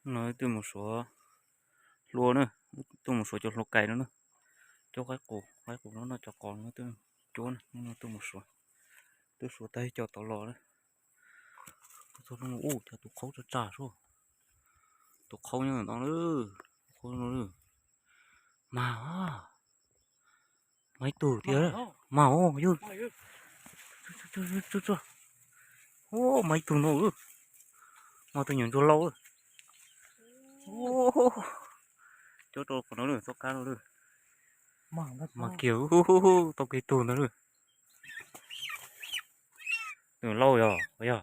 nói từ một số lúa nữa, từ một số cho lúa cày nữa, cho cái củ nó cho con nó từ chỗ này nó từ một số từ số tay cho tàu lò đấy, tôi nó cho tụ khâu cho trả số, tụ khâu như nó nữa, khâu nó nữa, mà mấy tủ thì đấy, mà chứ, chứ, ô mấy tủ nữa, mà tôi nhận cho lâu rồi, ô cho nó nữa, cho cá nó nữa, mà kiểu tao cái tủ nó nữa, từ lâu rồi, bây giờ.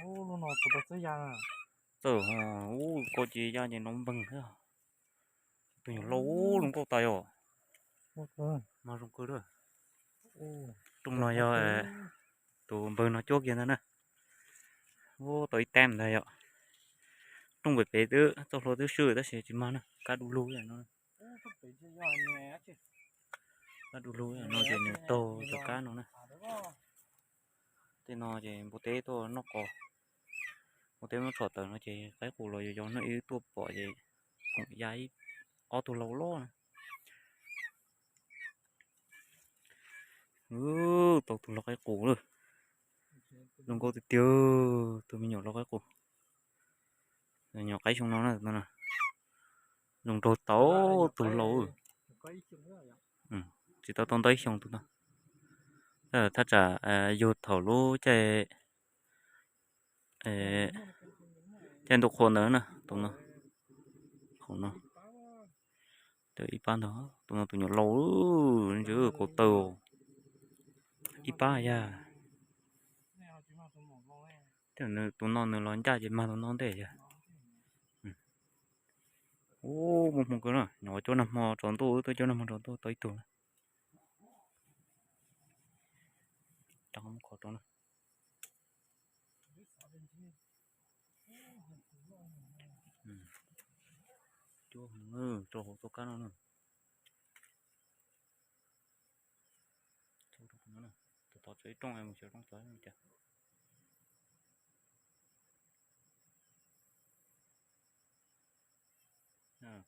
ô nó tụt tới giang à Có chị ra nhà nông bừng thế à? Tôi nhớ lâu luôn có tay rồi, mà trong cơ đó, trong nó giờ tụi bừng nó chốt vậy nè, tới tem đây ạ, trong việc bé thứ, tôi lo thứ sửa đó sẽ chỉ mà nó, cá đu lú vậy nó, cá đu lú vậy nó chỉ nhiều to cho cá nó nè, thì nó chỉ bố té to nó có, bố té nó sọt tới nó chỉ cái củ lồi cho nó yếu tua bỏ gì, cũng dai, ở tụi lâu lo nè, tụi nó cái củ rồi. Đừng có tiêu tụi mình nhỏ lo cái củ nhỏ cái trong nó nè dùng đồ tấu từ lâu chỉ tao tông tới xong tụi nó thật ra dù thầu lúa chạy trên tụi con nữa nè tụi nó không nó từ ít ban đó tụi nó tụi nhỏ lâu chứ cổ tàu ít ba ya tụi nó nữa lo cha chỉ mà tụi nó để ya một cái nữa nhỏ chỗ nằm mò tròn tôi chỗ nằm mò tròn tôi tới tụi trong có chỗ này chỗ chỗ chỗ cá nó nè chỗ nó nè tụi chơi trong em một chỗ trong chơi chả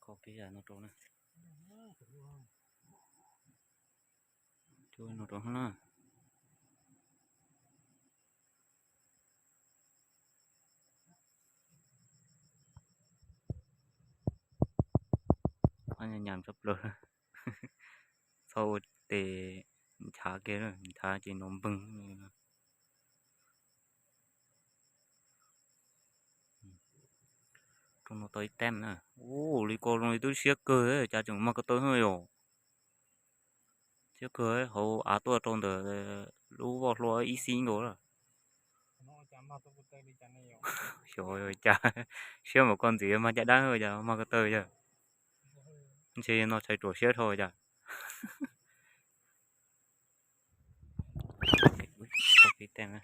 có cái gì nó chỗ này chơi nó chỗ nó anh nhảm sắp rồi sau để thả kia rồi thả chỉ nó bưng trong nó tới tem nè lý cô nó tôi siết cơ ấy cha chúng mà có tới hơi rồi siết cơ ấy hậu á tôi trong đó lú vào lúa ý xin đó là trời ơi cha siết một con gì mà chả đáng hơi cha mà có tới chứ chỉ nó chạy trổ siết thôi cha có cái tem này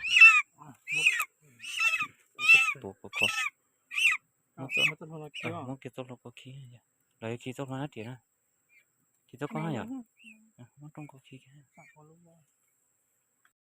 tổ có một cái tổ có khí lấy khí tổ nó tiền à khí tổ có hay à nó trong có khí